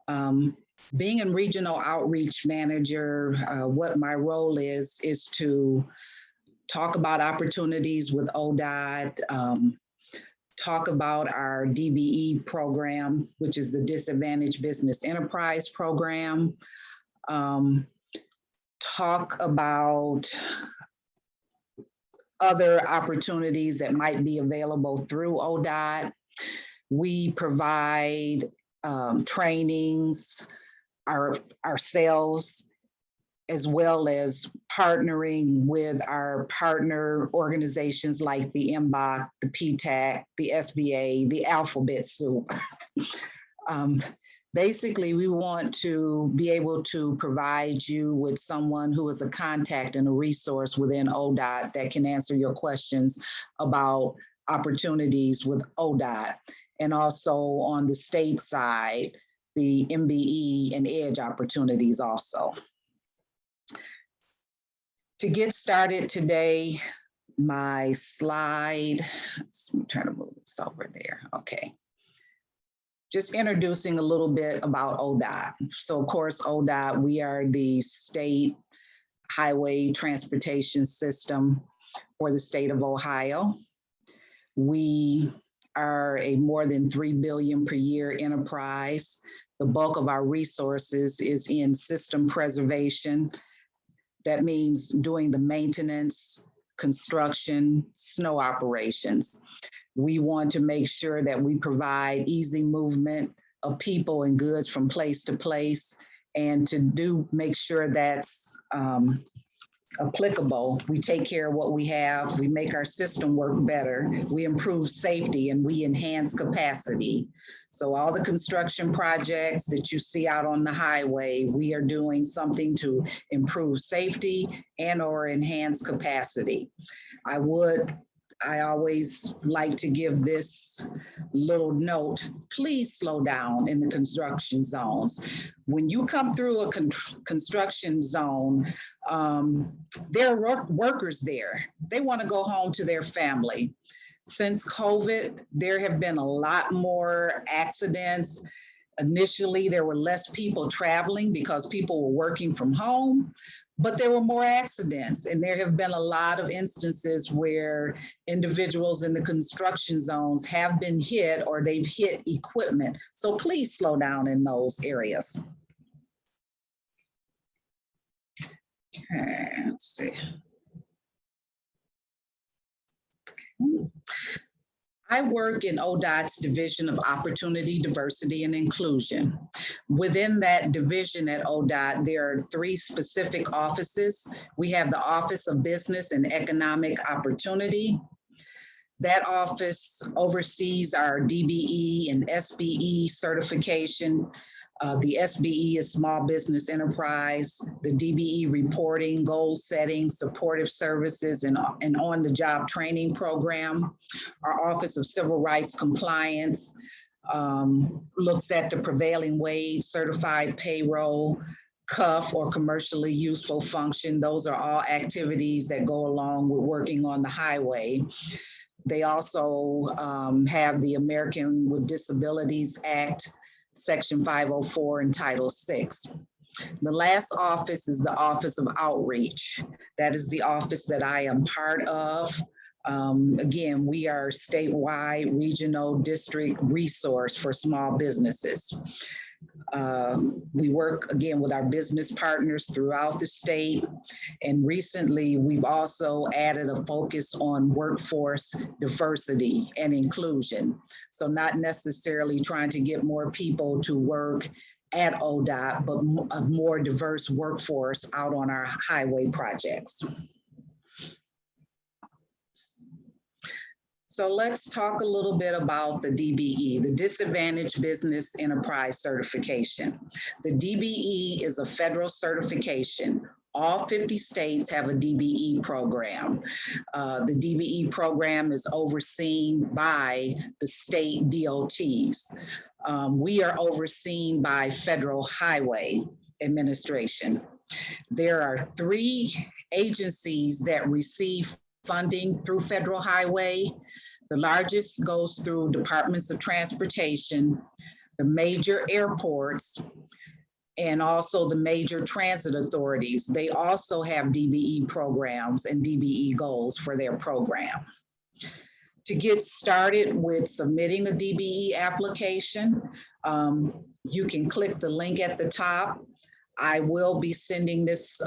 Being a regional outreach manager, what my role is to talk about opportunities with ODOT, talk about our DBE program, which is the Disadvantaged Business Enterprise Program, talk about other opportunities that might be available through ODOT. We provide trainings ourselves, as well as partnering with our partner organizations like the MBOC, the PTAC, the SBA, the Alphabet Soup. Basically, we want to be able to provide you with someone who is a contact and a resource within ODOT that can answer your questions about opportunities with ODOT. And also on the state side, the MBE and EDGE opportunities also. To get started today, my slide, let's try to move this over there, okay. Just introducing a little bit about ODOT. So of course, ODOT, we are the state highway transportation system for the state of Ohio. We are a more than $3 billion per year enterprise. The bulk of our resources is in system preservation. That means doing the maintenance, construction, snow operations. We want to make sure that we provide easy movement of people and goods from place to place, and to make sure that's applicable. We take care of what we have, we make our system work better, we improve safety, and we enhance capacity. So all the construction projects that you see out on the highway, we are doing something to improve safety and or enhance capacity. I always like to give this little note, please slow down in the construction zones. When you come through a construction zone, there are workers there. They want to go home to their family. Since COVID, there have been a lot more accidents. Initially, there were less people traveling because people were working from home, but there were more accidents. And there have been a lot of instances where individuals in the construction zones have been hit or they've hit equipment. So please slow down in those areas. Okay, let's see. I work in ODOT's Division of Opportunity, Diversity, and Inclusion. Within that division at ODOT, there are 3 specific offices. We have the Office of Business and Economic Opportunity. That office oversees our DBE and SBE certification. The SBE is Small Business Enterprise, the DBE reporting, goal setting, supportive services, and on-the-job training program. Our Office of Civil Rights Compliance looks at the prevailing wage, certified payroll, CUF or commercially useful function. Those are all activities that go along with working on the highway. They also have the American with Disabilities Act, Section 504 and Title VI. The last office is the Office of Outreach. That is the office that I am part of. Again, we are statewide regional district resource for small businesses. We work again with our business partners throughout the state. And recently, we've also added a focus on workforce diversity and inclusion. So not necessarily trying to get more people to work at ODOT, but a more diverse workforce out on our highway projects. So let's talk a little bit about the DBE, the Disadvantaged Business Enterprise Certification. The DBE is a federal certification. All 50 states have a DBE program. The DBE program is overseen by the state DOTs. We are overseen by Federal Highway Administration. There are 3 agencies that receive funding through Federal Highway. The largest goes through Departments of Transportation. the major airports, and also the major transit authorities. They also have DBE programs and DBE goals for their program. To get started with submitting a DBE application, you can click the link at the top. I will be sending this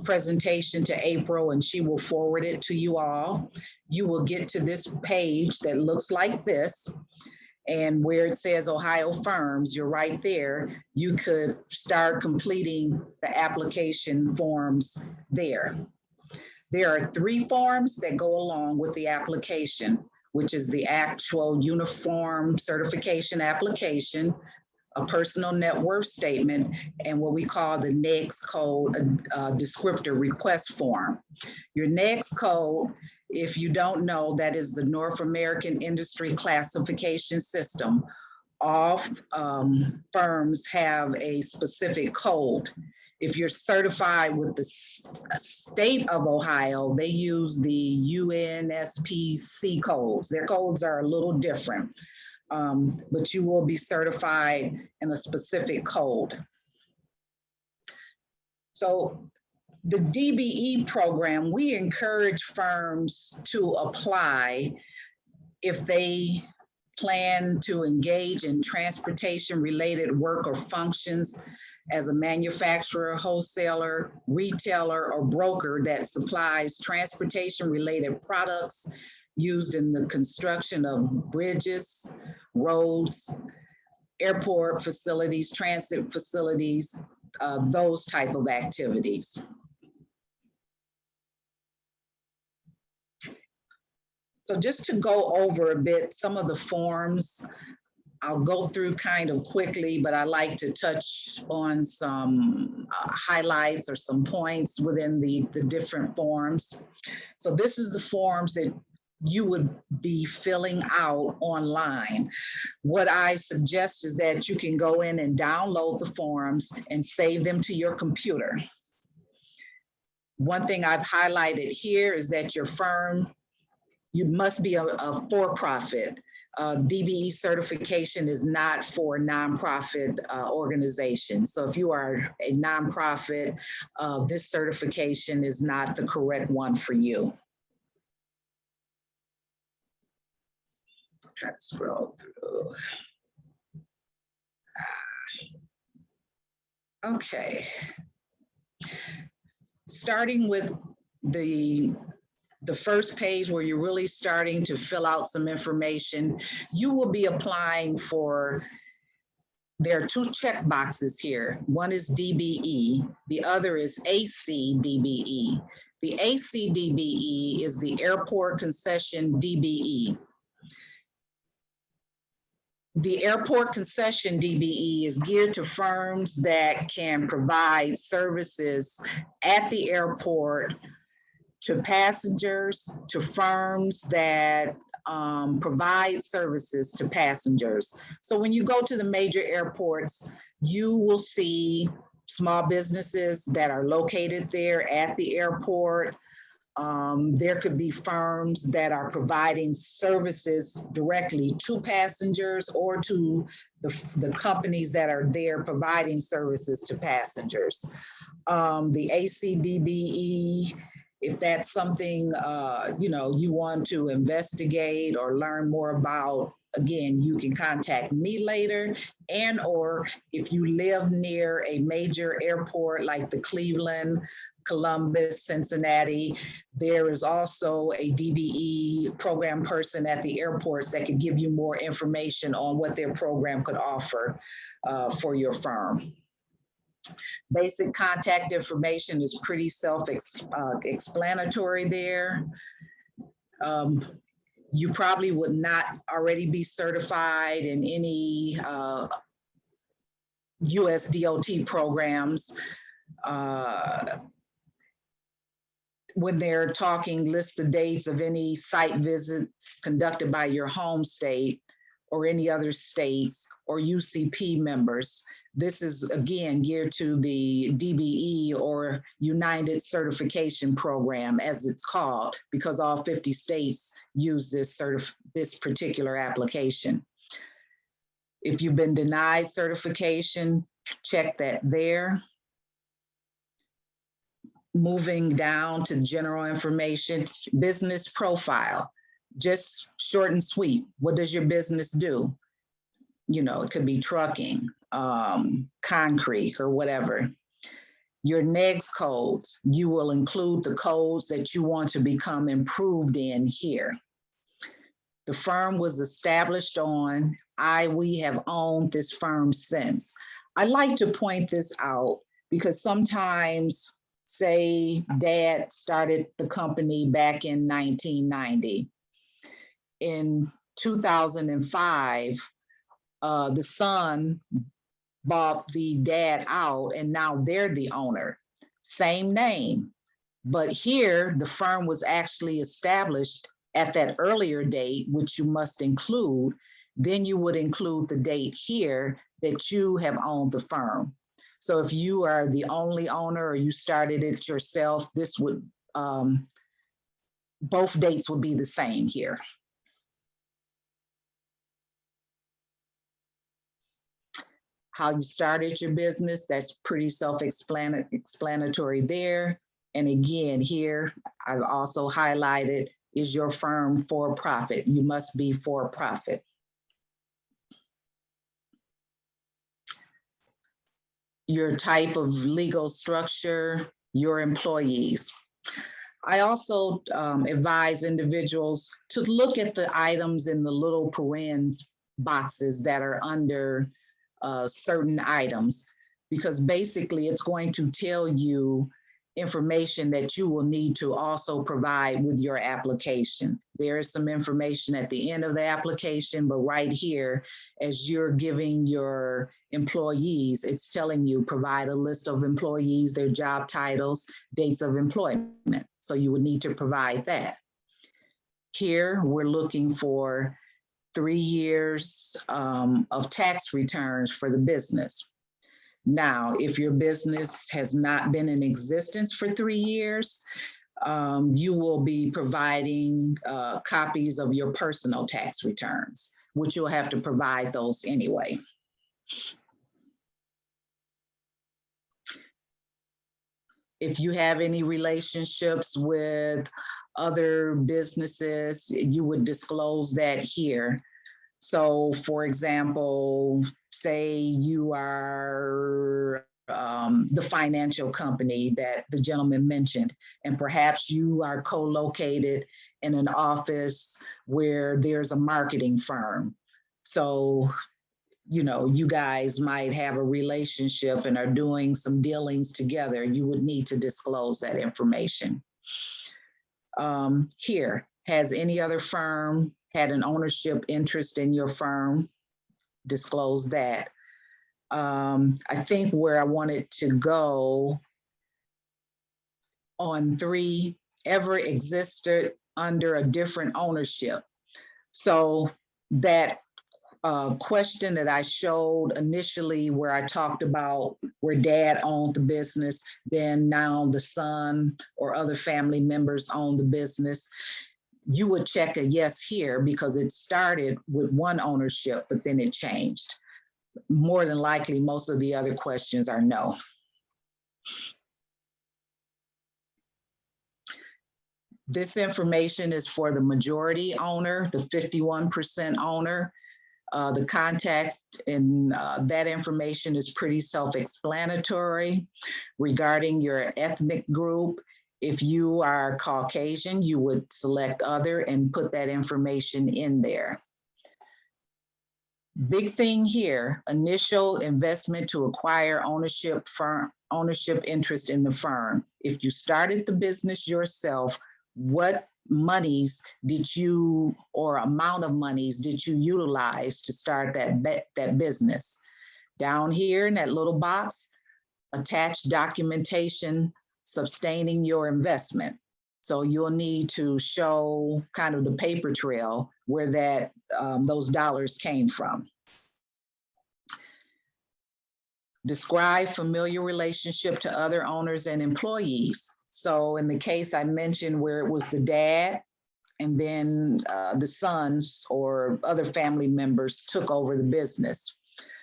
presentation to April and she will forward it to you all. You will get to this page that looks like this. And where it says Ohio firms, you're right there. You could start completing the application forms there. There are 3 forms that go along with the application, which is the actual uniform certification application, a personal net worth statement, and what we call the NAICS code descriptor request form. Your NAICS code, if you don't know, that is the North American Industry Classification System. All firms have a specific code. If you're certified with the state of Ohio, they use the UNSPC codes. Their codes are a little different, but you will be certified in a specific code. So the DBE program, we encourage firms to apply if they plan to engage in transportation-related work or functions as a manufacturer, wholesaler, retailer, or broker that supplies transportation-related products used in the construction of bridges, roads, airport facilities, transit facilities, those type of activities. So just to go over a bit, some of the forms, I'll go through kind of quickly, but I like to touch on some highlights or some points within the different forms. So this is the forms that you would be filling out online. What I suggest is that you can go in and download the forms and save them to your computer. One thing I've highlighted here is that your firm, you must be a for-profit. DBE certification is not for nonprofit organizations. So if you are a nonprofit, this certification is not the correct one for you. Try to scroll through. Okay. Starting with the first page where you're really starting to fill out some information, you will be applying for, there are 2 check boxes here. One is DBE, the other is ACDBE. The ACDBE is the Airport Concession DBE. The Airport Concession DBE is geared to firms that can provide services at the airport to passengers, to firms that provide services to passengers. So when you go to the major airports, you will see small businesses that are located there at the airport. There could be firms that are providing services directly to passengers or to the companies that are there providing services to passengers. The ACDBE, if that's something you want to investigate or learn more about, again, you can contact me later, and or if you live near a major airport like the Cleveland, Columbus, Cincinnati, there is also a DBE program person at the airports that can give you more information on what their program could offer for your firm. Basic contact information is pretty self-explanatory there. You probably would not already be certified in any US DOT programs. When they're talking, list the dates of any site visits conducted by your home state or any other states or UCP members. This is, again, geared to the DBE or United Certification Program, as it's called, because all 50 states use this particular application. If you've been denied certification, check that there. Moving down to general information, business profile, just short and sweet. What does your business do? You know, it could be trucking, concrete, or whatever. Your next codes, you will include the codes that you want to become improved in here. The firm was established on, we have owned this firm since. I like to point this out because sometimes, say dad started the company back in 1990. In 2005, the son bought the dad out and now they're the owner. Same name, but here the firm was actually established at that earlier date, which you must include. Then you would include the date here that you have owned the firm. So if you are the only owner or you started it yourself, this would, both dates would be the same here. How you started your business, that's pretty self-explanatory there. And again, here, I've also highlighted, is your firm for profit? You must be for profit. Your type of legal structure, your employees. I also advise individuals to look at the items in the little parens boxes that are under certain items, because basically it's going to tell you information that you will need to also provide with your application. There is some information at the end of the application, but right here, as you're giving your employees, it's telling you provide a list of employees, their job titles, dates of employment. So you would need to provide that. Here, we're looking for 3 years of tax returns for the business. Now, if your business has not been in existence for 3 years, you will be providing copies of your personal tax returns, which you'll have to provide those anyway. If you have any relationships with other businesses, you would disclose that here. So for example, say you are the financial company that the gentleman mentioned, and perhaps you are co-located in an office where there's a marketing firm. So, you know, you guys might have a relationship and are doing some dealings together. You would need to disclose that information. Here, has any other firm had an ownership interest in your firm? Disclose that. I think where I wanted to go on 3, ever existed under a different ownership. So that question that I showed initially where I talked about where dad owned the business, then now the son or other family members own the business, you would check a yes here because it started with one ownership, but then it changed. More than likely, most of the other questions are no. This information is for the majority owner, the 51% owner. The context in that information is pretty self-explanatory. Regarding your ethnic group, if you are Caucasian, you would select other and put that information in there. Big thing here, initial investment to acquire ownership interest in the firm. If you started the business yourself, what monies did you, or amount of monies did you utilize to start that business? Down here in that little box, attach documentation sustaining your investment. So you'll need to show kind of the paper trail where that those dollars came from. Describe familiar relationship to other owners and employees. So in the case I mentioned where it was the dad and then the sons or other family members took over the business.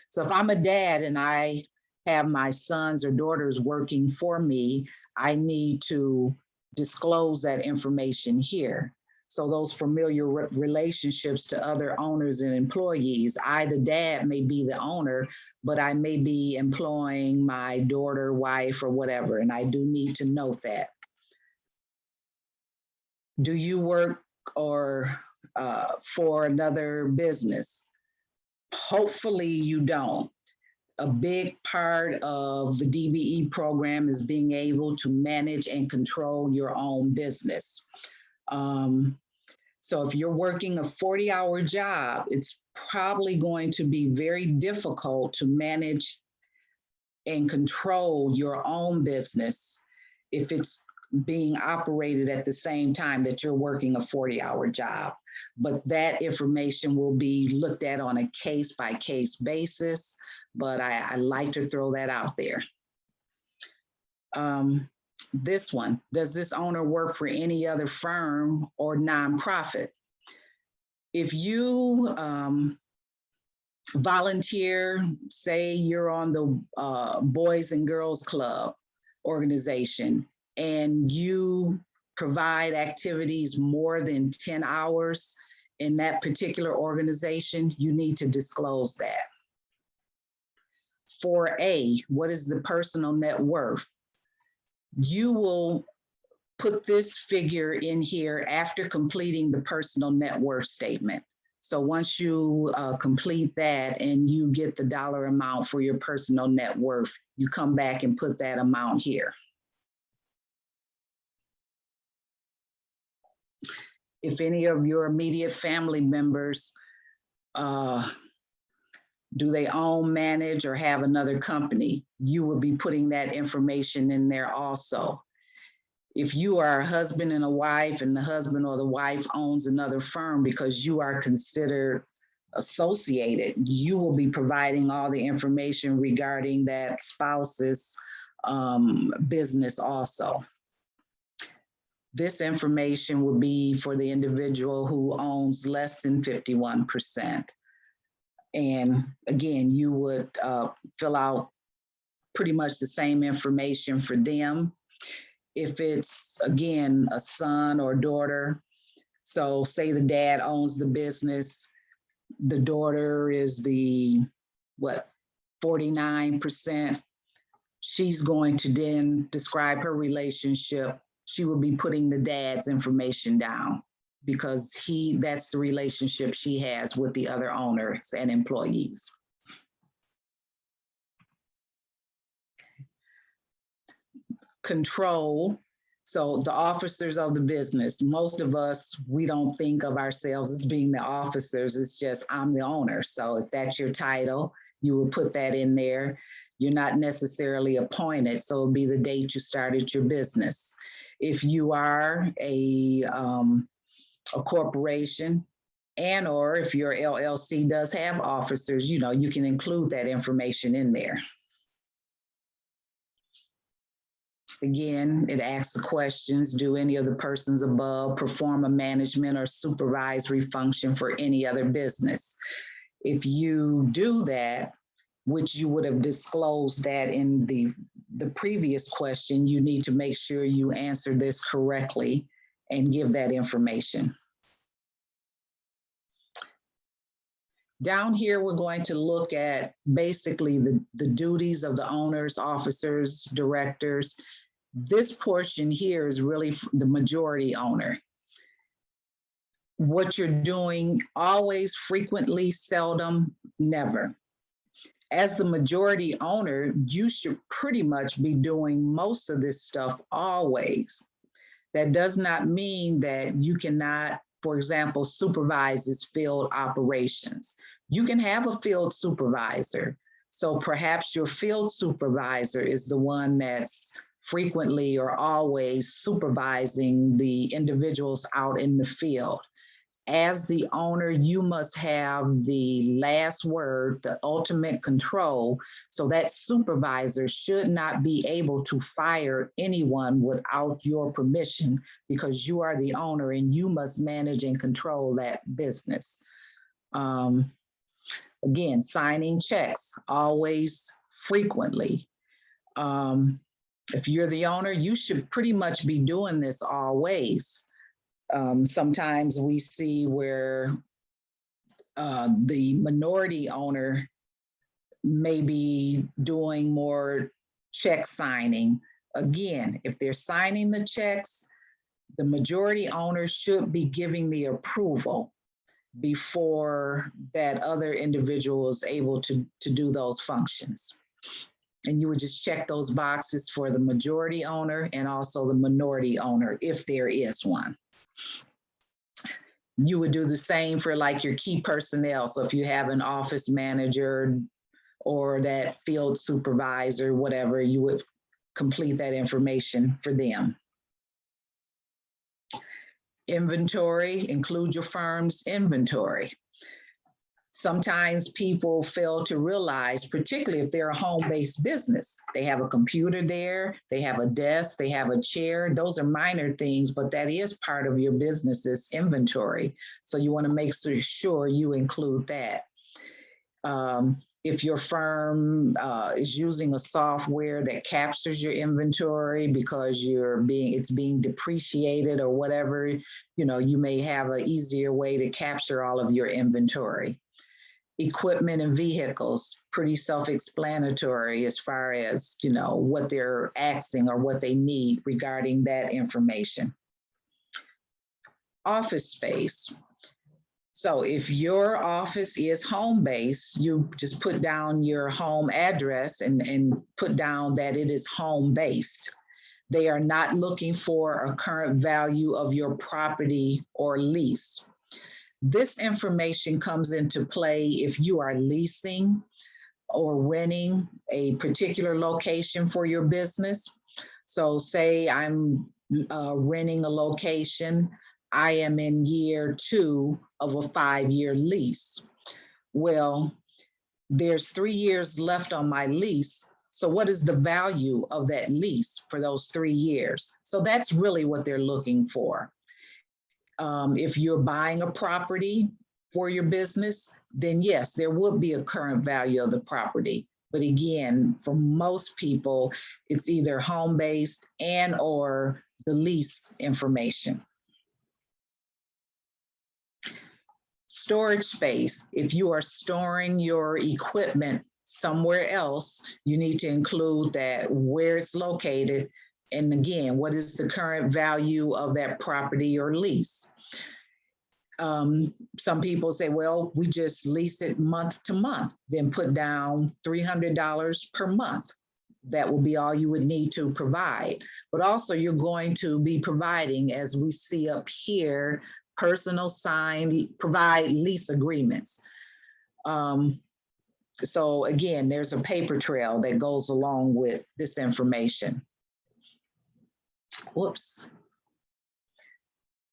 So if I'm a dad and I have my sons or daughters working for me, I need to disclose that information here. So those familiar relationships to other owners and employees, I, the dad, may be the owner, but I may be employing my daughter, wife, or whatever, and I do need to note that. Do you work or for another business? Hopefully you don't. A big part of the DBE program is being able to manage and control your own business. So if you're working a 40-hour job, it's probably going to be very difficult to manage and control your own business if it's being operated at the same time that you're working a 40-hour job. But that information will be looked at on a case-by-case basis, but I like to throw that out there. This one, does this owner work for any other firm or nonprofit? If you volunteer, say you're on the Boys and Girls Club organization, and you provide activities more than 10 hours in that particular organization, you need to disclose that. 4A, what is the personal net worth? You will put this figure in here after completing the personal net worth statement. So once you complete that and you get the dollar amount for your personal net worth, you come back and put that amount here. If any of your immediate family members, do they own, manage, or have another company? You will be putting that information in there also. If you are a husband and a wife and the husband or the wife owns another firm because you are considered associated, you will be providing all the information regarding that spouse's business also. This information will be for the individual who owns less than 51%. And again, you would fill out pretty much the same information for them. If it's, again, a son or daughter, so say the dad owns the business, the daughter is the, 49%, she's going to then describe her relationship. She will be putting the dad's information down because that's the relationship she has with the other owners and employees. Control. So the officers of the business, most of us, we don't think of ourselves as being the officers. It's just, I'm the owner. So if that's your title, you will put that in there. You're not necessarily appointed, so it'll be the date you started your business. If you are a corporation, and or if your LLC does have officers, you can include that information in there. Again, it asks the questions, do any of the persons above perform a management or supervisory function for any other business? If you do that, which you would have disclosed that in the previous question, you need to make sure you answer this correctly and give that information. Down here, we're going to look at basically the duties of the owners, officers, directors. This portion here is really the majority owner. What you're doing, always, frequently, seldom, never. As the majority owner, you should pretty much be doing most of this stuff always. That does not mean that you cannot, for example, supervise this field operations. You can have a field supervisor. So perhaps your field supervisor is the one that's frequently or always supervising the individuals out in the field. as the owner, you must have the last word, the ultimate control. So that supervisor should not be able to fire anyone without your permission, because you are the owner and you must manage and control that business. Again, signing checks, always, frequently. If you're the owner, you should pretty much be doing this always. Sometimes we see where the minority owner may be doing more check signing. Again, if they're signing the checks, the majority owner should be giving the approval before that other individual is able to do those functions. And you would just check those boxes for the majority owner and also the minority owner, if there is one. You would do the same for like your key personnel. So if you have an office manager or that field supervisor, whatever, you would complete that information for them. Inventory, include your firm's inventory. Sometimes people fail to realize, particularly if they're a home-based business, they have a computer there, they have a desk, they have a chair. Those are minor things, but that is part of your business's inventory. So you want to make sure you include that. If your firm is using a software that captures your inventory because it's being depreciated or whatever, you may have an easier way to capture all of your inventory. Equipment and vehicles, pretty self-explanatory as far as, what they're asking or what they need regarding that information. Office space. So if your office is home-based, you just put down your home address and put down that it is home-based. They are not looking for a current value of your property or lease. This information comes into play if you are leasing or renting a particular location for your business. So say I'm renting a location, I am in year 2 of a 5-year lease. Well, there's 3 years left on my lease. So what is the value of that lease for those 3 years? So that's really what they're looking for. If you're buying a property for your business, then yes, there would be a current value of the property. But again, for most people, it's either home-based and or the lease information. Storage space. If you are storing your equipment somewhere else, you need to include that, where it's located, and again, what is the current value of that property or lease? Some people say, well, we just lease it month to month, then put down $300 per month. That will be all you would need to provide. But also you're going to be providing, as we see up here, personal provide lease agreements. So again, there's a paper trail that goes along with this information. Whoops.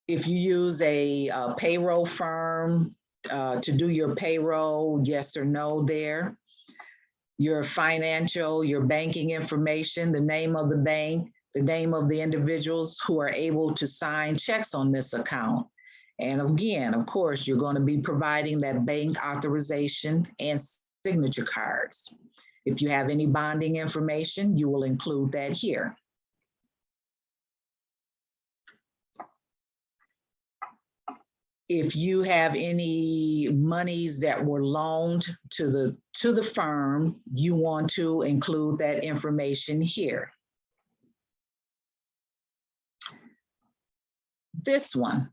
If you use a payroll firm to do your payroll, yes or no there. Your financial, your banking information, the name of the bank, the name of the individuals who are able to sign checks on this account. And again, of course, you're going to be providing that bank authorization and signature cards. If you have any bonding information, you will include that here. If you have any monies that were loaned to the firm, you want to include that information here. This one,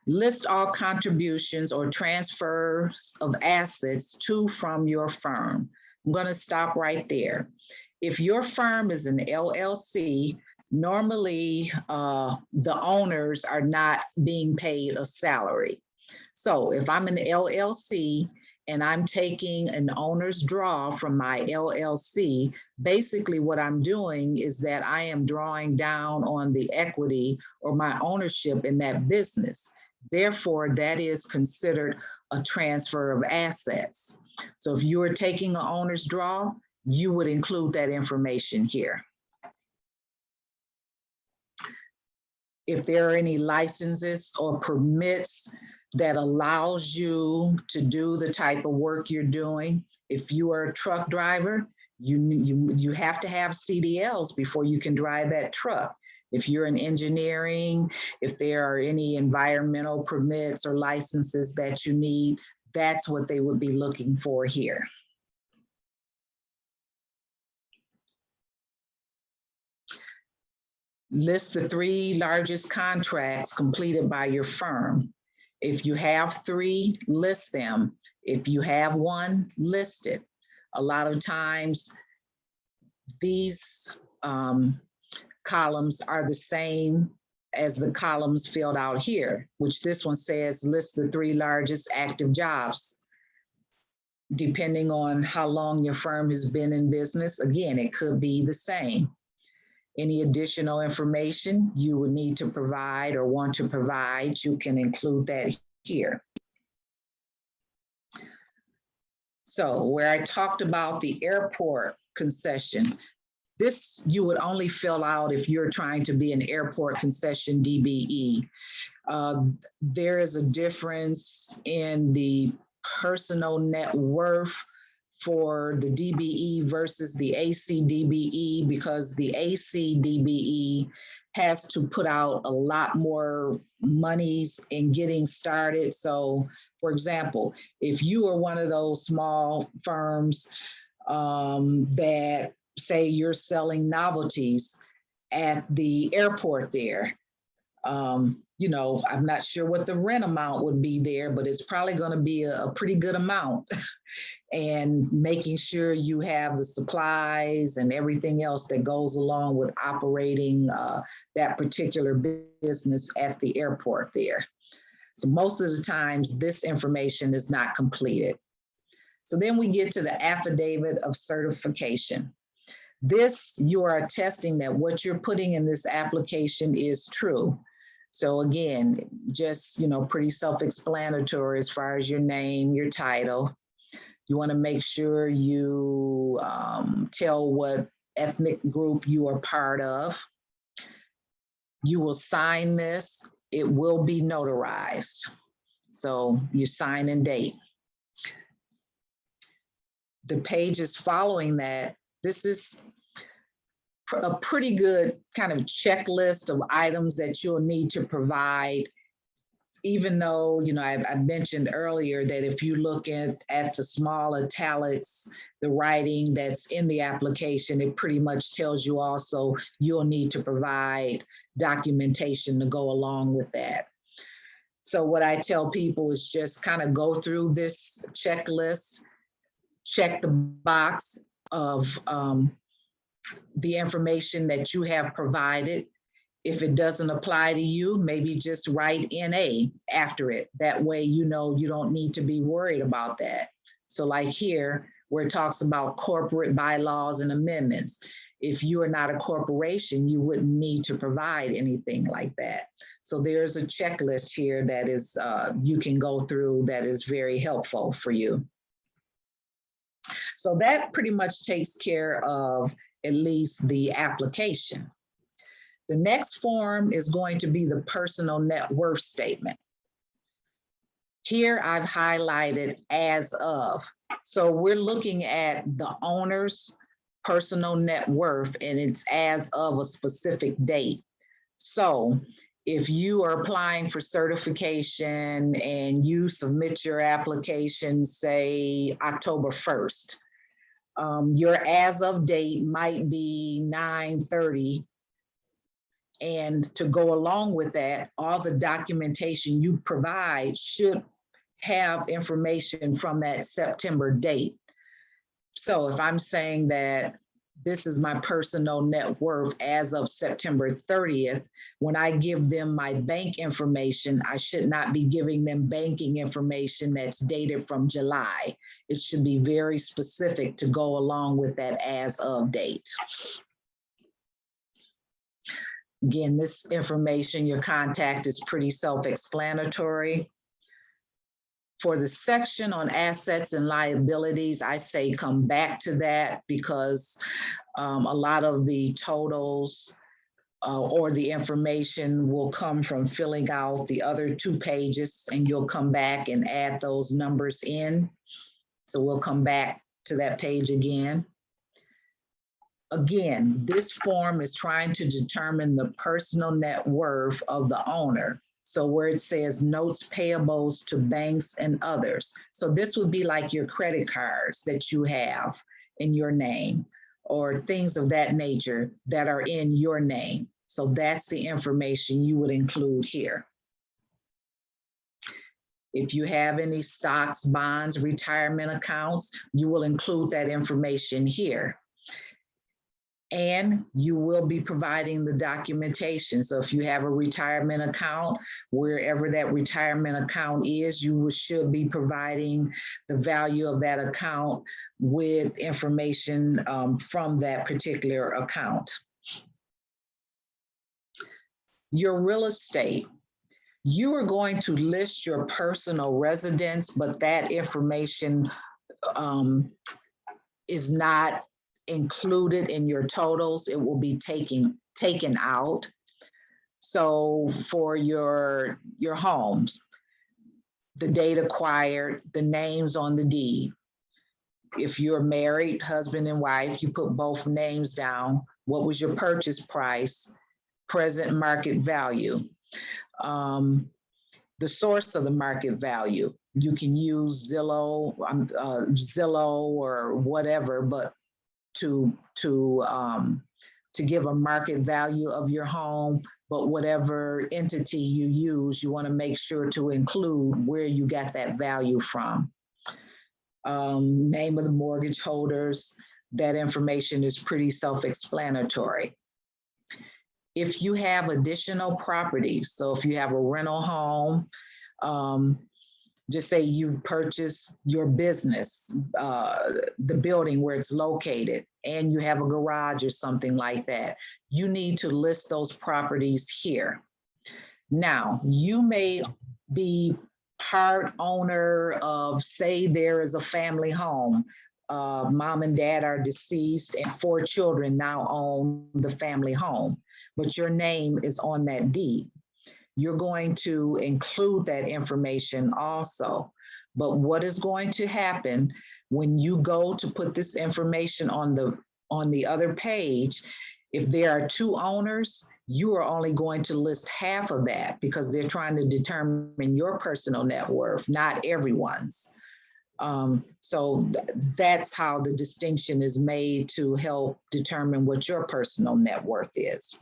list all contributions or transfers of assets to from your firm. I'm going to stop right there. If your firm is an LLC, normally the owners are not being paid a salary. So if I'm an LLC and I'm taking an owner's draw from my LLC, basically what I'm doing is that I am drawing down on the equity or my ownership in that business. Therefore, that is considered a transfer of assets. So if you are taking an owner's draw, you would include that information here. If there are any licenses or permits that allows you to do the type of work you're doing, if you are a truck driver, you have to have CDLs before you can drive that truck. If you're in engineering, if there are any environmental permits or licenses that you need, that's what they would be looking for here. List the 3 largest contracts completed by your firm. If you have 3, list them. If you have 1, list it. A lot of times, these columns are the same as the columns filled out here, which this one says list the 3 largest active jobs. Depending on how long your firm has been in business, again, it could be the same. Any additional information you would need to provide or want to provide, you can include that here. So where I talked about the airport concession, this you would only fill out if you're trying to be an airport concession DBE. There is a difference in the personal net worth for the DBE versus the AC DBE, because the AC DBE has to put out a lot more monies in getting started. So, for example, if you are one of those small firms that say you're selling novelties at the airport there, you know, I'm not sure what the rent amount would be there, but it's probably going to be a pretty good amount. And making sure you have the supplies and everything else that goes along with operating that particular business at the airport there. So most of the times this information is not completed. So then we get to the Affidavit of Certification. This, you are attesting that what you're putting in this application is true. So again, just, you know, pretty self-explanatory as far as your name, your title. You want to make sure you tell what ethnic group you are part of. You will sign this. It will be notarized. So you sign and date. The pages following that, this is a pretty good kind of checklist of items that you'll need to provide. Even though, you know, I mentioned earlier that if you look at the small italics, the writing that's in the application, it pretty much tells you also you'll need to provide documentation to go along with that. So what I tell people is just kind of go through this checklist, check the box of the information that you have provided. If it doesn't apply to you, maybe just write NA after it. That way, you know, you don't need to be worried about that. So like here, where it talks about corporate bylaws and amendments, if you are not a corporation, you wouldn't need to provide anything like that. So there's a checklist here that is, you can go through that is very helpful for you. So that pretty much takes care of at least the application. The next form is going to be the personal net worth statement. Here I've highlighted as of. So we're looking at the owner's personal net worth, and it's as of a specific date. So if you are applying for certification and you submit your application, say October 1st, your as of date might be 9/30. And to go along with that, all the documentation you provide should have information from that September date. So if I'm saying that this is my personal net worth as of September 30th, when I give them my bank information, I should not be giving them banking information that's dated from July. It should be very specific to go along with that as of date. Again, this information, your contact is pretty self-explanatory. For the section on assets and liabilities, I say come back to that because a lot of the totals or the information will come from filling out the other 2 pages, and you'll come back and add those numbers in. So we'll come back to that page again. Again, this form is trying to determine the personal net worth of the owner. So where it says notes payables to banks and others. So this would be like your credit cards that you have in your name or things of that nature that are in your name. So that's the information you would include here. If you have any stocks, bonds, retirement accounts, you will include that information here. And you will be providing the documentation. So if you have a retirement account, wherever that retirement account is, you should be providing the value of that account with information from that particular account. Your real estate. You are going to list your personal residence, but that information is not included in your totals. It will be taken out. So for your homes, the date acquired, the names on the deed. If you're married, husband and wife, you put both names down. What was your purchase price, present market value? The source of the market value. You can use Zillow or whatever, but to give a market value of your home, but whatever entity you use, you want to make sure to include where you got that value from. Name of the mortgage holders, that information is pretty self-explanatory. If you have additional properties, so if you have a rental home, just say you've purchased your business, the building where it's located, and you have a garage or something like that, you need to list those properties here. Now, you may be part owner of, say there is a family home, mom and dad are deceased and 4 children now own the family home, but your name is on that deed. You're going to include that information also. But what is going to happen when you go to put this information on the other page, if there are 2 owners, you are only going to list half of that because they're trying to determine your personal net worth, not everyone's. So that's how the distinction is made to help determine what your personal net worth is.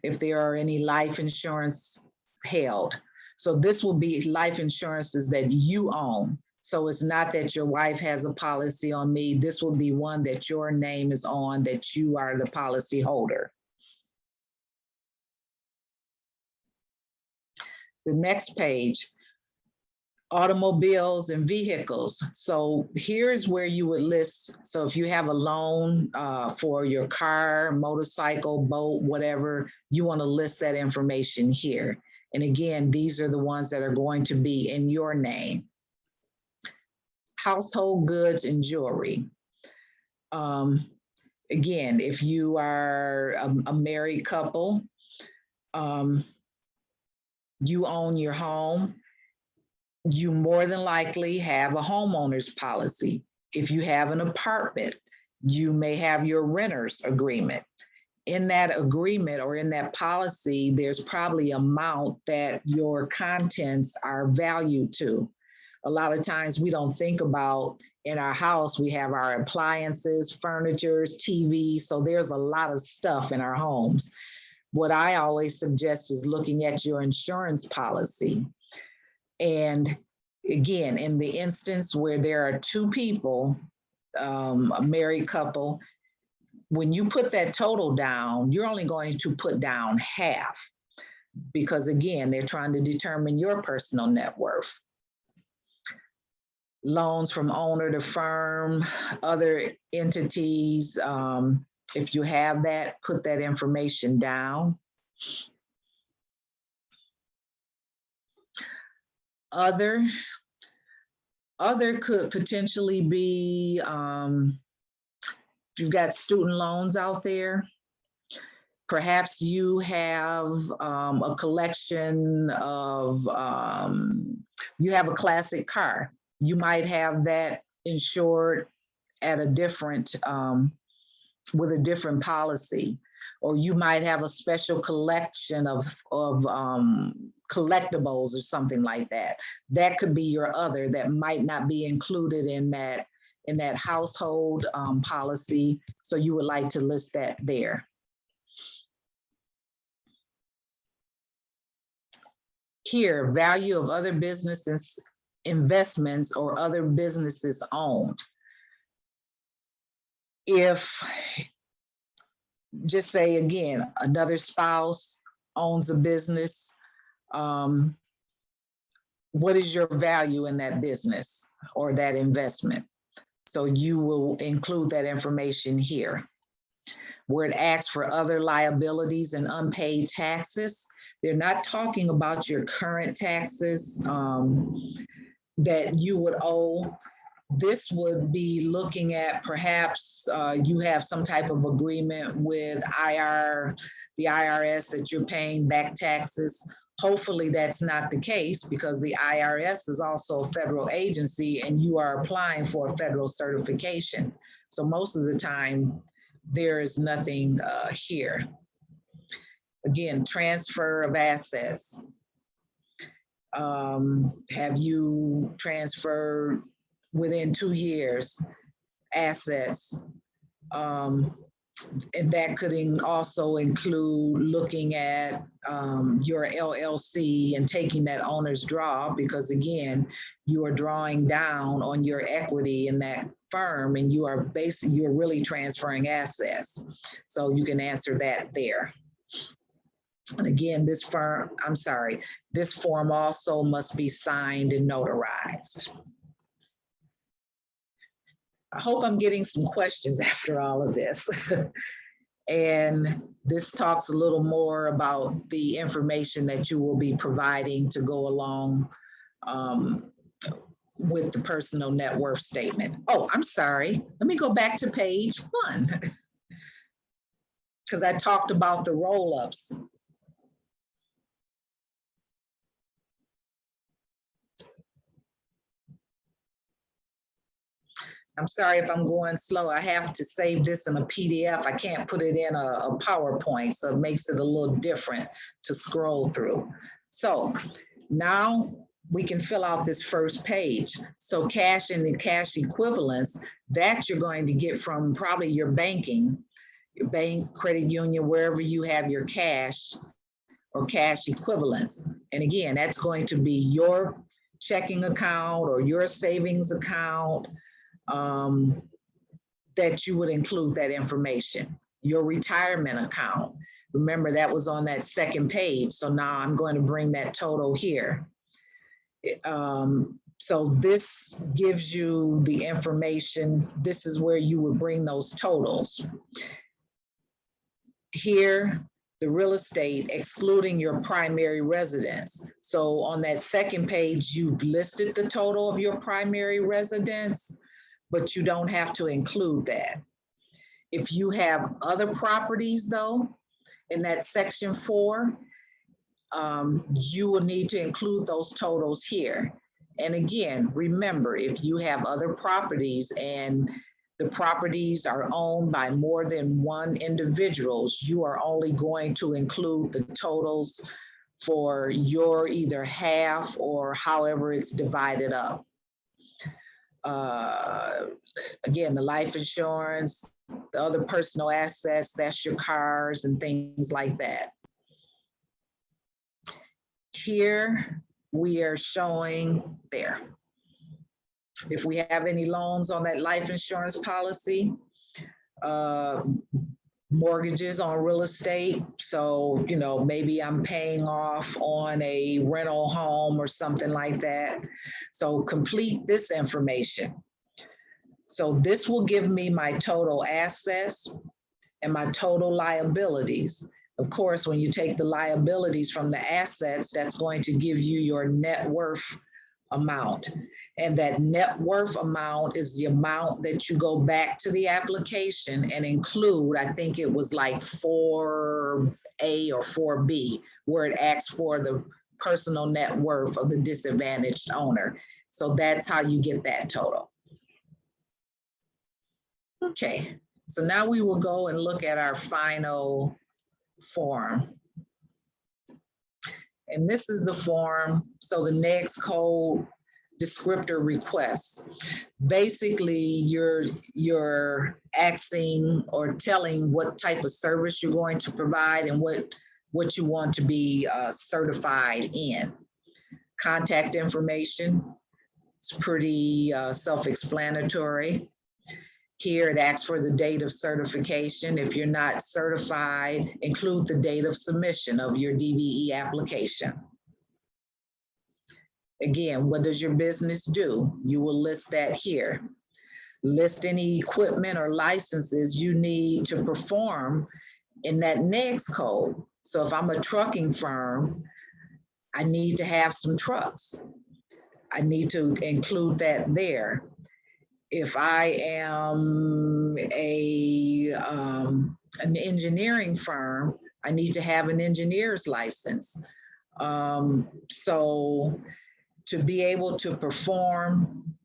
If there are any life insurance held. So this will be life insurances that you own. So it's not that your wife has a policy on me. This will be one that your name is on, that you are the policy holder. The next page, automobiles and vehicles. So here's where you would list. So if you have a loan for your car, motorcycle, boat, whatever, you want to list that information here. And again, these are the ones that are going to be in your name. Household goods and jewelry. Again, if you are a married couple, you own your home, you more than likely have a homeowner's policy. If you have an apartment, you may have your renter's agreement. In that agreement or in that policy, there's probably an amount that your contents are valued to. A lot of times we don't think about, in our house, we have our appliances, furnitures, TV, so there's a lot of stuff in our homes. What I always suggest is looking at your insurance policy. And again, in the instance where there are 2 people, a married couple, when you put that total down, you're only going to put down half because again, they're trying to determine your personal net worth. Loans from owner to firm, other entities, If you have that, put that information down. Other could potentially be, if you've got student loans out there, perhaps you have a collection of, you have a classic car. You might have that insured at a different, with a different policy, or you might have a special collection of collectibles or something like that. That could be your other that might not be included in that household policy. So you would like to list that there. Here, value of other businesses, investments, or other businesses owned. If, just say again, another spouse owns a business, what is your value in that business or that investment? So you will include that information here. Where it asks for other liabilities and unpaid taxes, they're not talking about your current taxes that you would owe. This would be looking at perhaps you have some type of agreement with the IRS that you're paying back taxes. Hopefully that's not the case, because the IRS is also a federal agency and you are applying for a federal certification. So most of the time there is nothing here. Again, transfer of assets. Have you transferred within 2 years assets? And that could also include looking at your LLC and taking that owner's draw, because again, you are drawing down on your equity in that firm and you are you're really transferring assets. So you can answer that there. And again, this form also must be signed and notarized. I hope I'm getting some questions after all of this. And this talks a little more about the information that you will be providing to go along with the personal net worth statement. Oh, I'm sorry. Let me go back to page 1 because I talked about the roll-ups. I'm sorry if I'm going slow. I have to save this in a PDF. I can't put it in a PowerPoint, so it makes it a little different to scroll through. So now we can fill out this first page. So cash and the cash equivalents, that you're going to get from probably your banking, your bank, credit union, wherever you have your cash or cash equivalents. And again, that's going to be your checking account or your savings account, that you would include that information. Your retirement account. Remember, that was on that second page. So now I'm going to bring that total here. So this gives you the information. This is where you would bring those totals. Here, the real estate, excluding your primary residence. So on that second page, you've listed the total of your primary residence, but you don't have to include that. If you have other properties though, in that section 4, you will need to include those totals here. And again, remember, if you have other properties and the properties are owned by more than one individual, you are only going to include the totals for your either half or however it's divided up. Again, the life insurance, the other personal assets, that's your cars and things like that. Here we are showing there. If we have any loans on that life insurance policy, mortgages on real estate. So, you know, maybe I'm paying off on a rental home or something like that. So complete this information. So this will give me my total assets, and my total liabilities. Of course, when you take the liabilities from the assets, that's going to give you your net worth amount. And that net worth amount is the amount that you go back to the application and include, I think it was like 4A or 4B, where it asks for the personal net worth of the disadvantaged owner. So that's how you get that total. Okay, so now we will go and look at our final form. And this is the form. So the next code descriptor request. Basically, you're asking or telling what type of service you're going to provide and what you want to be certified in. Contact information, it's pretty self-explanatory. Here it asks for the date of certification. If you're not certified, include the date of submission of your DBE application. Again, what does your business do? You will list that here. List any equipment or licenses you need to perform in that next code. So if I'm a trucking firm, I need to have some trucks. I need to include that there. If I am an engineering firm, I need to have an engineer's license. So to be able to perform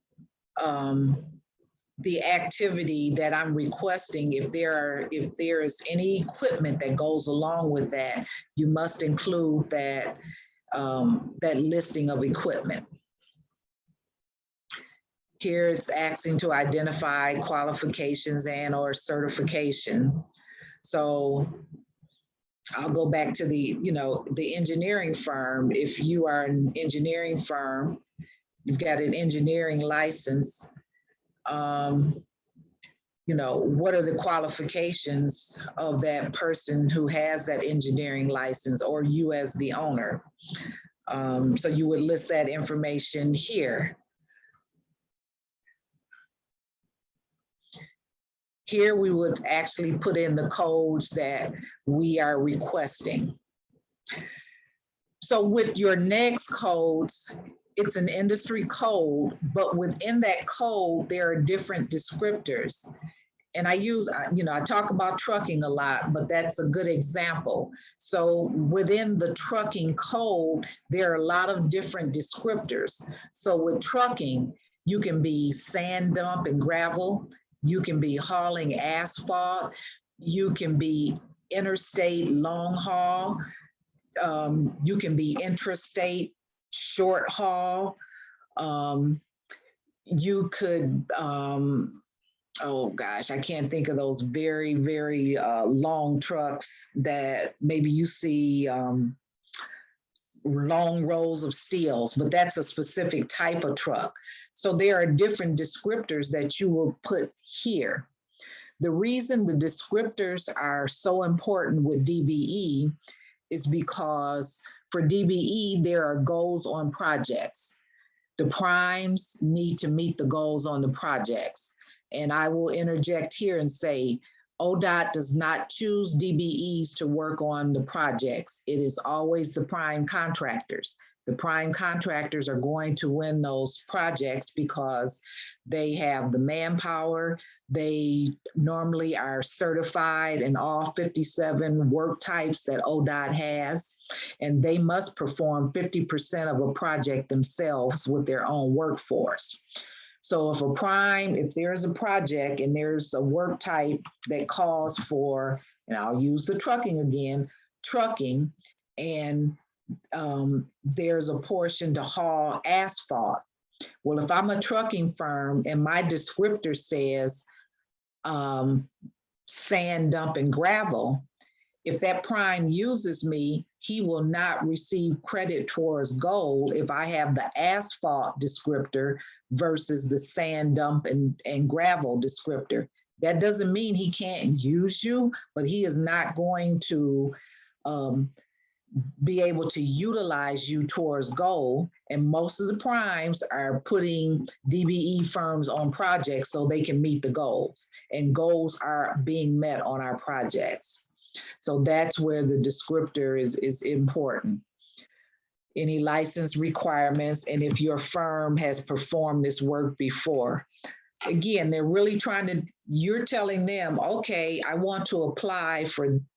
the activity that I'm requesting, if there is any equipment that goes along with that, you must include that, that listing of equipment. Here it's asking to identify qualifications and or certification. So I'll go back to the engineering firm. If you are an engineering firm, you've got an engineering license, what are the qualifications of that person who has that engineering license, or you as the owner? So you would list that information here. Here we would actually put in the codes that we are requesting. So with your next codes, it's an industry code, but within that code, there are different descriptors. And I talk about trucking a lot, but that's a good example. So within the trucking code, there are a lot of different descriptors. So with trucking, you can be sand dump and gravel. You can be hauling asphalt. You can be interstate long haul. You can be intrastate short haul. You could, oh gosh, I can't think of those very, very long trucks that maybe you see long rows of steels, but that's a specific type of truck. So there are different descriptors that you will put here. The reason the descriptors are so important with DBE is because for DBE, there are goals on projects. The primes need to meet the goals on the projects. And I will interject here and say, ODOT does not choose DBEs to work on the projects. It is always the prime contractors. The prime contractors are going to win those projects because they have the manpower. They normally are certified in all 57 work types that ODOT has, and they must perform 50% of a project themselves with their own workforce. So if there's a project and there's a work type that calls for, and I'll use the trucking again, trucking, and there's a portion to haul asphalt. Well, if I'm a trucking firm and my descriptor says sand dump and gravel, if that prime uses me, he will not receive credit towards gold if I have the asphalt descriptor versus the sand dump and gravel descriptor. That doesn't mean he can't use you, but he is not going to be able to utilize you towards goal. And most of the primes are putting DBE firms on projects so they can meet the goals, and goals are being met on our projects. So that's where the descriptor is important. Any license requirements, and if your firm has performed this work before. Again, they're really trying to, you're telling them, okay, I want to apply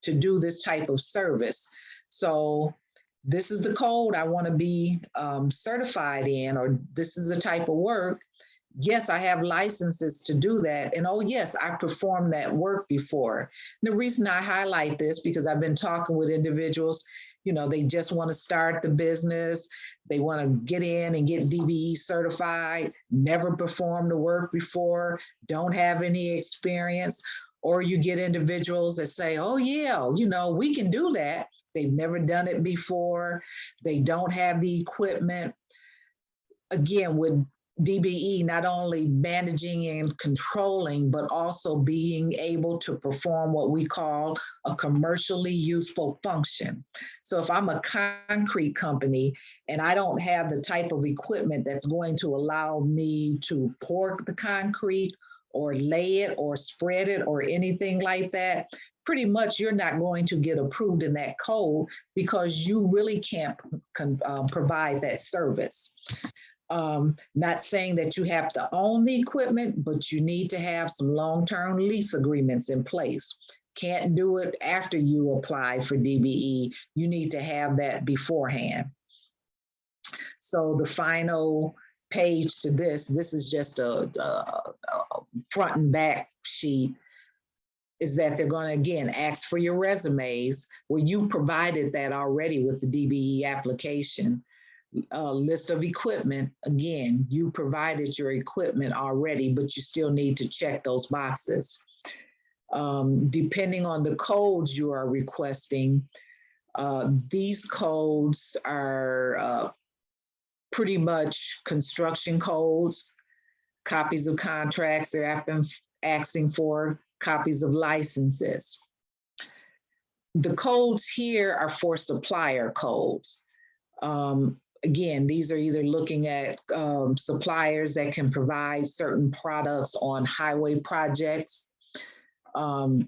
to do this type of service. So this is the code I want to be certified in, or this is the type of work. Yes, I have licenses to do that. And oh yes, I performed that work before. And the reason I highlight this, because I've been talking with individuals, they just want to start the business. They want to get in and get DBE certified, never performed the work before, don't have any experience. Or you get individuals that say, oh yeah, we can do that. They've never done it before. They don't have the equipment. Again, with DBE, not only managing and controlling, but also being able to perform what we call a commercially useful function. So if I'm a concrete company and I don't have the type of equipment that's going to allow me to pour the concrete or lay it or spread it or anything like that, pretty much you're not going to get approved in that code because you really can't provide that service. Not saying that you have to own the equipment, but you need to have some long-term lease agreements in place. Can't do it after you apply for DBE. You need to have that beforehand. So the final page to this is just a front and back sheet, is that they're going to, again, ask for your resumes. Well, you provided that already with the DBE application. List of equipment, again, you provided your equipment already, but you still need to check those boxes. Depending on the codes you are requesting, these codes are pretty much construction codes, copies of contracts. They're asking for copies of licenses. The codes here are for supplier codes. Again, these are either looking at suppliers that can provide certain products on highway projects. You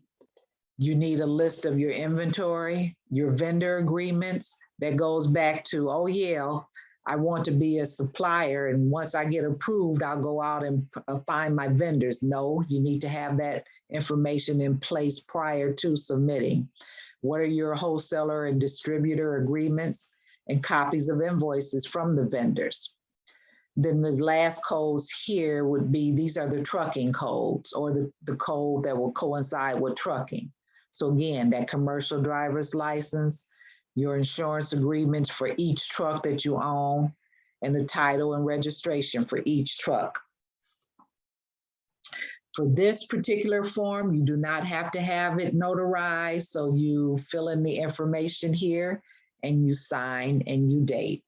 need a list of your inventory, your vendor agreements. That goes back to, oh yeah, I want to be a supplier, and once I get approved, I'll go out and find my vendors. No, you need to have that information in place prior to submitting. What are your wholesaler and distributor agreements and copies of invoices from the vendors? Then the last codes here would be, these are the trucking codes, or the code that will coincide with trucking. So again, that commercial driver's license, your insurance agreements for each truck that you own, and the title and registration for each truck. For this particular form, you do not have to have it notarized, so you fill in the information here and you sign and you date.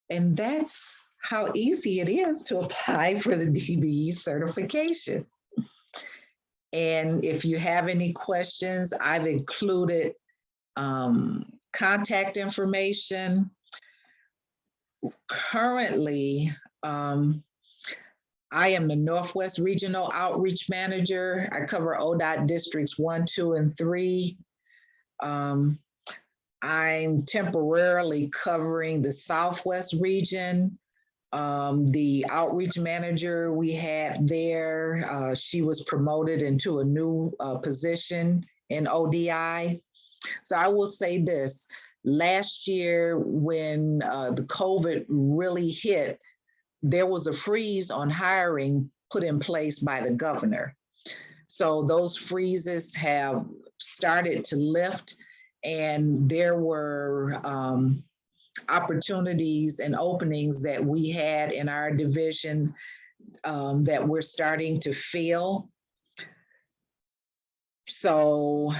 And that's how easy it is to apply for the DBE certification. And if you have any questions, I've included contact information. Currently, I am the Northwest Regional Outreach Manager. I cover ODOT districts 1, 2, and 3. I'm temporarily covering the Southwest region. The outreach manager we had there, she was promoted into a new position in ODI. So I will say this, last year when the COVID really hit, there was a freeze on hiring put in place by the governor. So those freezes have started to lift, and there were opportunities and openings that we had in our division that we're starting to fill. So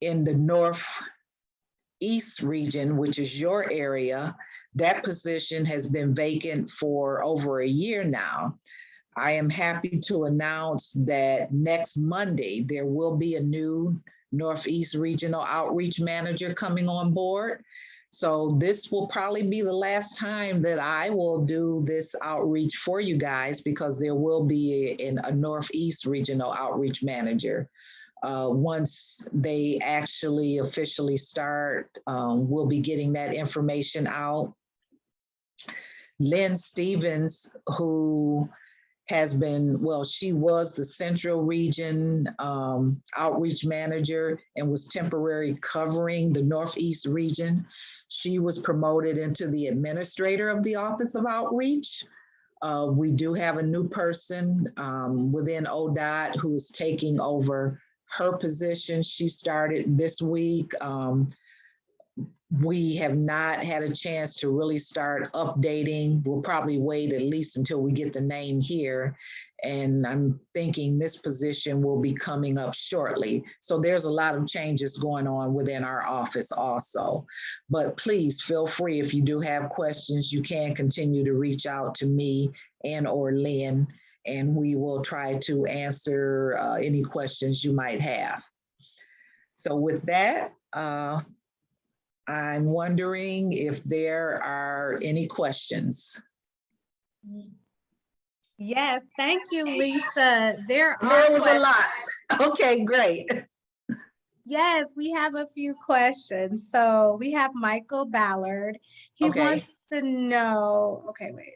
in the Northeast region, which is your area, that position has been vacant for over a year now. I am happy to announce that next Monday, there will be a new Northeast Regional Outreach Manager coming on board. So this will probably be the last time that I will do this outreach for you guys, because there will be a Northeast Regional Outreach Manager. Once they actually officially start, we'll be getting that information out. Lynn Stevens, who has been, well, she was the Central Region Outreach Manager and was temporarily covering the Northeast Region. She was promoted into the Administrator of the Office of Outreach. We do have a new person within ODOT who is taking over her position. She started this week. We have not had a chance to really start updating. We'll probably wait at least until we get the name here. And I'm thinking this position will be coming up shortly. So there's a lot of changes going on within our office also. But please feel free, if you do have questions, you can continue to reach out to me and or Lynn, and we will try to answer any questions you might have. So with that, I'm wondering if there are any questions. Yes, thank you, Lisa. There was a lot. Okay, great. Yes, we have a few questions. So we have Michael Ballard. He wants to know, okay, wait.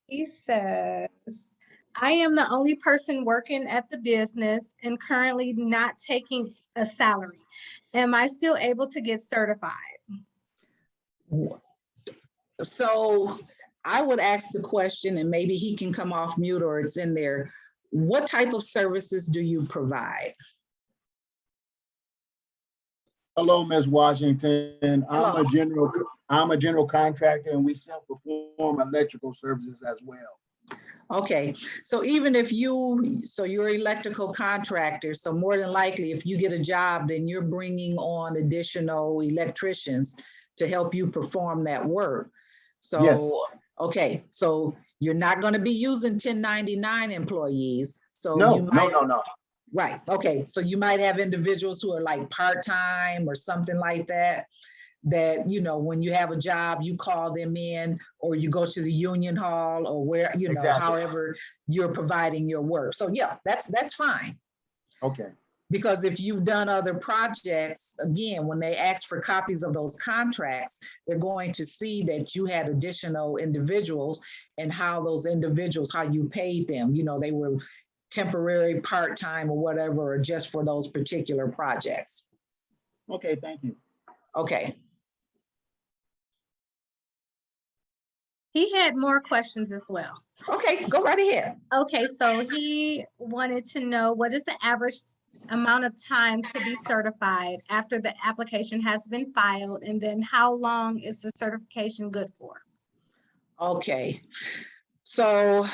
He says, I am the only person working at the business and currently not taking a salary. Am I still able to get certified? So I would ask the question, and maybe he can come off mute or it's in there. What type of services do you provide? Hello, Ms. Washington. I'm a general contractor, and we self-perform electrical services as well. Okay, so even if you're an electrical contractor, so more than likely, if you get a job, then you're bringing on additional electricians to help you perform that work. So, yes. Okay, so you're not going to be using 1099 employees. So no. Right, okay, so you might have individuals who are like part-time or something like that, you know, when you have a job, you call them in, or you go to the union hall, or where, you know, however you're providing your work. So yeah, that's fine. Okay. Because if you've done other projects, again, when they ask for copies of those contracts, they're going to see that you had additional individuals and how those individuals, how you paid them. You know, they were temporary, part-time, or whatever, or just for those particular projects. Okay, thank you. Okay. He had more questions as well. Okay, go right ahead. Okay, so he wanted to know, what is the average amount of time to be certified after the application has been filed, and then how long is the certification good for? Okay, so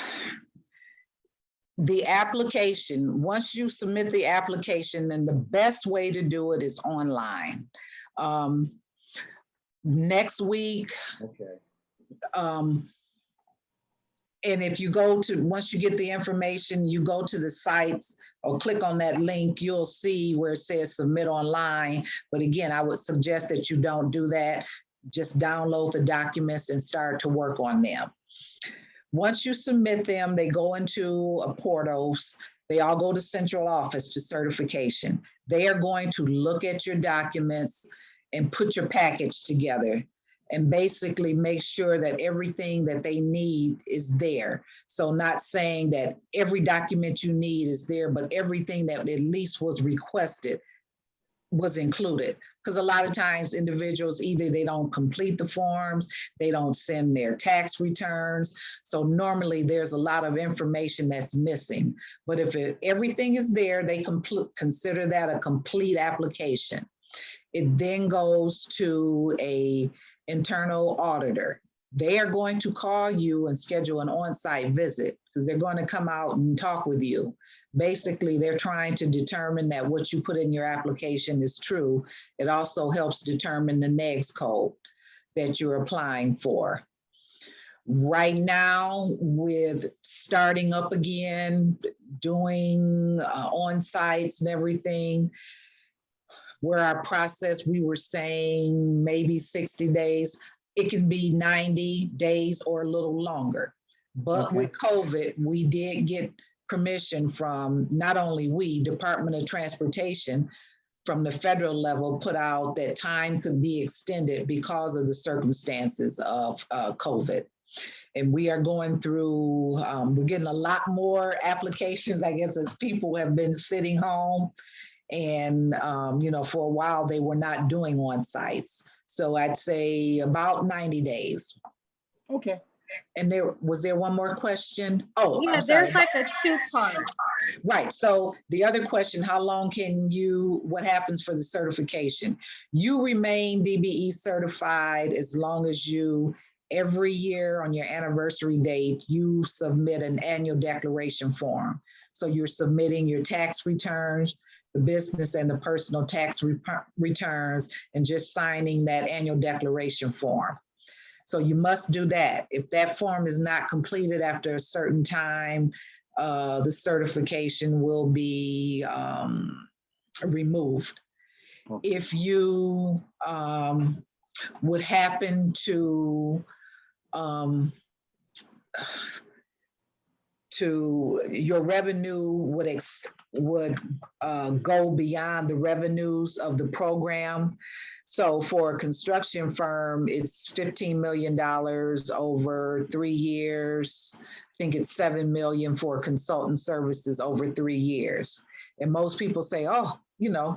the application, once you submit the application, then the best way to do it is online. Next week, and if you go to, once you get the information, you go to the sites or click on that link, you'll see where it says submit online. But again, I would suggest that you don't do that. Just download the documents and start to work on them. Once you submit them, they go into a portals. They all go to central office to certification. They are going to look at your documents and put your package together and basically make sure that everything that they need is there. So not saying that every document you need is there, but everything that at least was requested was included. Because a lot of times individuals, either they don't complete the forms, they don't send their tax returns. So normally there's a lot of information that's missing. But if everything is there, they consider that a complete application. It then goes to an internal auditor. They are going to call you and schedule an on-site visit because they're going to come out and talk with you. Basically, they're trying to determine that what you put in your application is true. It also helps determine the NEGS code that you're applying for. Right now, with starting up again, doing on-sites and everything, where our process, we were saying maybe 60 days, it can be 90 days or a little longer. But Okay. with COVID, we did get permission from, not only we, Department of Transportation, from the federal level, put out that time could be extended because of the circumstances of COVID. And we are going through, we're getting a lot more applications, I guess, as people have been sitting home. And, for a while, they were not doing on-sites. So I'd say about 90 days. Okay. And was there one more question? Oh, Yeah, I'm sorry. there's like a two-part. Right. So the other question, how long what happens for the certification? You remain DBE certified as long as every year on your anniversary date, you submit an annual declaration form. So you're submitting your tax returns, the business and the personal tax returns, and just signing that annual declaration form. So you must do that. If that form is not completed after a certain time, the certification will be removed. Okay. If you would happen to your revenue would go beyond the revenues of the program. So for a construction firm, it's $15 million over 3 years. I think it's $7 million for consultant services over 3 years. And most people say, oh,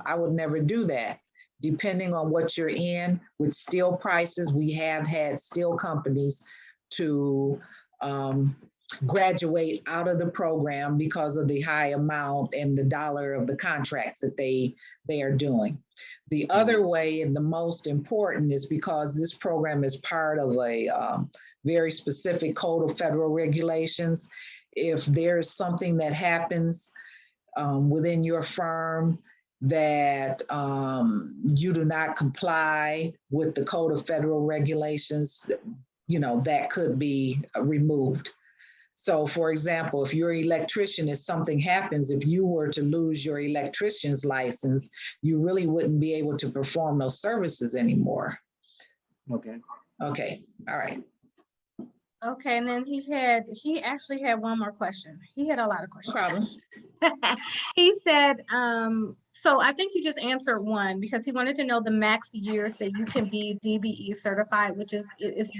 I would never do that. Depending on what you're in, with steel prices, we have had steel companies to graduate out of the program because of the high amount and the dollar of the contracts that they are doing. The other way, and the most important, is because this program is part of a very specific code of federal regulations. If there's something that happens within your firm that you do not comply with the code of federal regulations, that could be removed. So for example, if you're an electrician, if something happens, if you were to lose your electrician's license, you really wouldn't be able to perform those services anymore. Okay. Okay, all right. Okay, and then he actually had one more question. He had a lot of questions. No problem. He said, so I think you just answered one, because he wanted to know the max years that you can be DBE certified, which is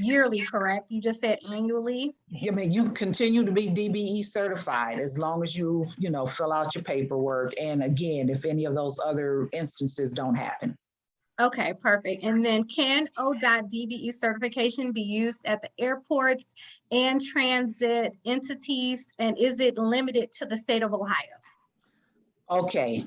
yearly, correct? You just said annually? I mean, you continue to be DBE certified as long as you fill out your paperwork. And again, if any of those other instances don't happen. Okay, perfect. And then can ODOT DBE certification be used at the airports and transit entities? And is it limited to the state of Ohio? Okay,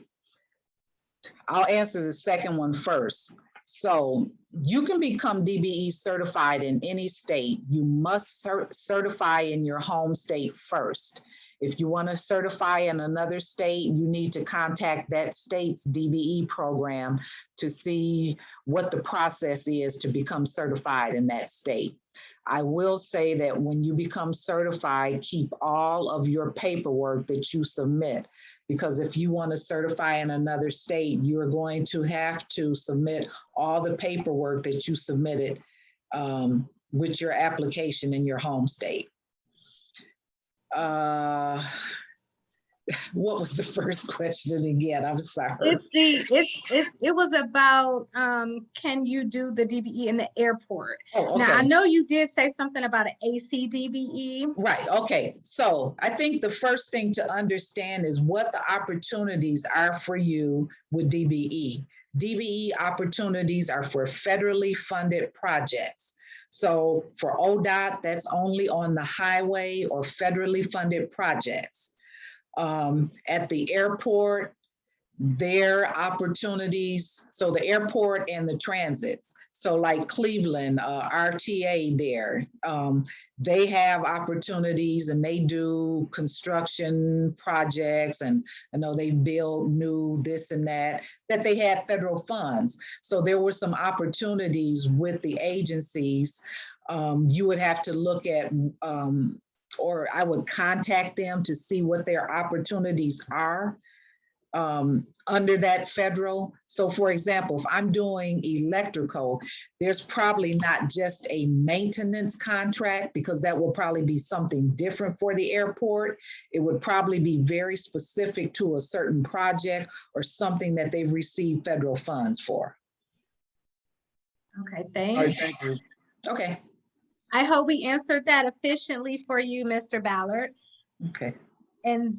I'll answer the second one first. So you can become DBE certified in any state. You must certify in your home state first. If you want to certify in another state, you need to contact that state's DBE program to see what the process is to become certified in that state. I will say that when you become certified, keep all of your paperwork that you submit, because if you want to certify in another state, you are going to have to submit all the paperwork that you submitted with your application in your home state. What was the first question again? I'm sorry. It was about can you do the DBE in the airport? Oh, okay. Now I know you did say something about an AC DBE. Right. Okay. So I think the first thing to understand is what the opportunities are for you with DBE. DBE opportunities are for federally funded projects. So for ODOT, that's only on the highway or federally funded projects. At the airport, their opportunities, so the airport and the transits. So like Cleveland, RTA there, they have opportunities and they do construction projects, and I know they build new this and that they had federal funds. So there were some opportunities with the agencies You would have to look at, or I would contact them to see what their opportunities are under that federal. So for example, if I'm doing electrical, there's probably not just a maintenance contract, because that will probably be something different for the airport. It would probably be very specific to a certain project or something that they've received federal funds for. Okay, All right, thank you. thank you. Okay. I hope we answered that efficiently for you, Mr. Ballard. Okay. And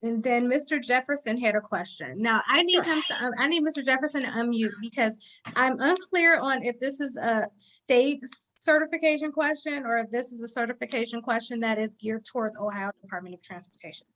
then Mr. Jefferson had a question. Now I need him to, I need Mr. Jefferson to unmute, because I'm unclear on if this is a state certification question or if this is a certification question that is geared towards Ohio Department of Transportation.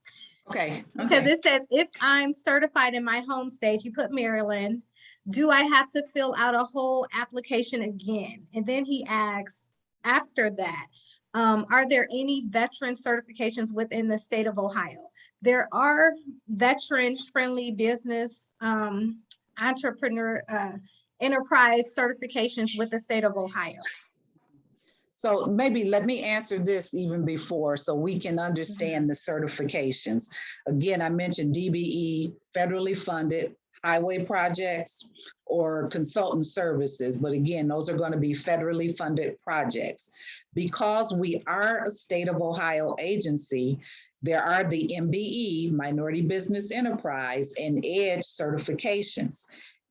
Okay. Because it says, if I'm certified in my home state, you put Maryland, do I have to fill out a whole application again? And then he asks, after that, are there any veteran certifications within the state of Ohio? There are veteran-friendly business entrepreneur enterprise certifications with the state of Ohio. So maybe let me answer this even before, so we can understand the certifications. Again, I mentioned DBE, federally funded, highway projects, or consultant services. But again, those are going to be federally funded projects. Because we are a state of Ohio agency, there are the MBE, Minority Business Enterprise, and EDGE certifications.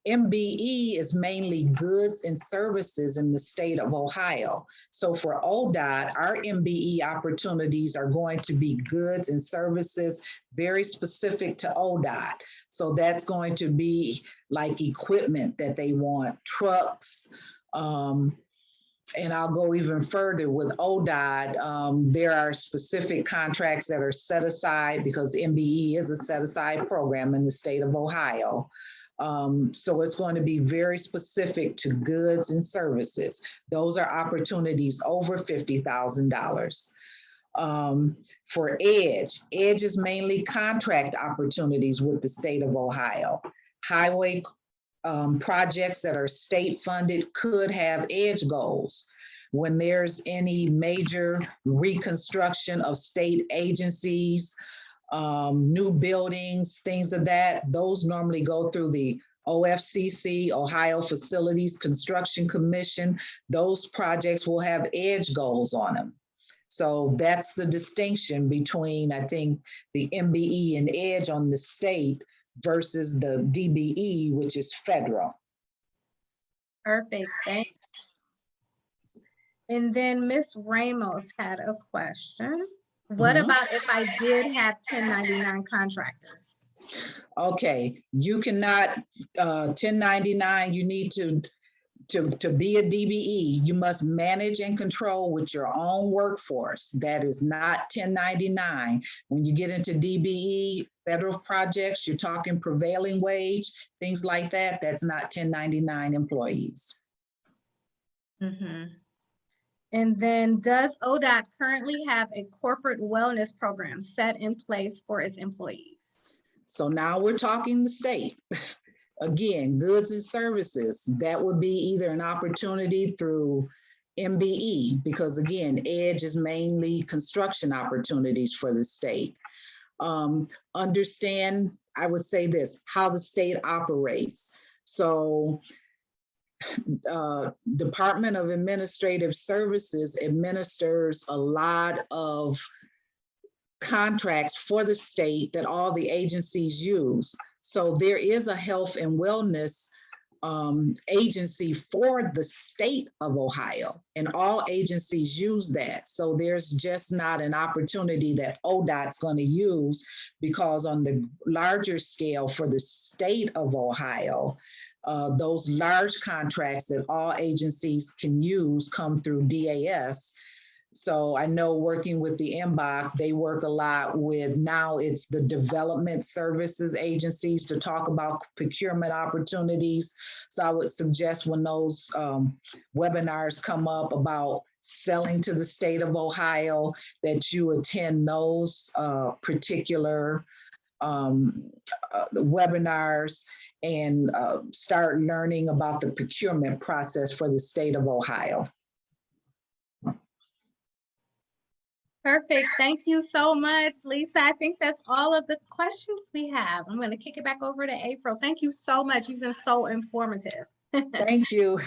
MBE is mainly goods and services in the state of Ohio. So for ODOT, our MBE opportunities are going to be goods and services very specific to ODOT. So that's going to be like equipment that they want, trucks, and I'll go even further with ODOT. There are specific contracts that are set aside, because MBE is a set aside program in the state of Ohio. So it's going to be very specific to goods and services. Those are opportunities over $50,000. For EDGE is mainly contract opportunities with the state of Ohio. Highway projects that are state funded could have EDGE goals. When there's any major reconstruction of state agencies, new buildings, things of that, those normally go through the OFCC, Ohio Facilities Construction Commission. Those projects will have EDGE goals on them. So that's the distinction between, I think, the MBE and EDGE on the state versus the DBE, which is federal. Perfect, thank you. And then Ms. Ramos had a question. What about if I did have 1099 contractors? Okay, you cannot 1099, you need to be a DBE, you must manage and control with your own workforce. That is not 1099. When you get into DBE, federal projects, you're talking prevailing wage, things like that, that's not 1099 employees. And then, does ODOT currently have a corporate wellness program set in place for its employees? So now we're talking the state. Again, goods and services, that would be either an opportunity through MBE, because again, EDGE is mainly construction opportunities for the state. Understand, I would say this, how the state operates. So Department of Administrative Services administers a lot of contracts for the state that all the agencies use. So there is a health and wellness agency for the state of Ohio, and all agencies use that. So there's just not an opportunity that ODOT's going to use, because on the larger scale for the state of Ohio, those large contracts that all agencies can use come through DAS. So I know working with the MBOC, they work a lot with, now it's the development services agencies to talk about procurement opportunities. So I would suggest when those webinars come up about selling to the state of Ohio, that you attend those particular webinars and start learning about the procurement process for the state of Ohio. Perfect. Thank you so much, Lisa. I think that's all of the questions we have. I'm going to kick it back over to April. Thank you so much. You've been so informative. Thank you.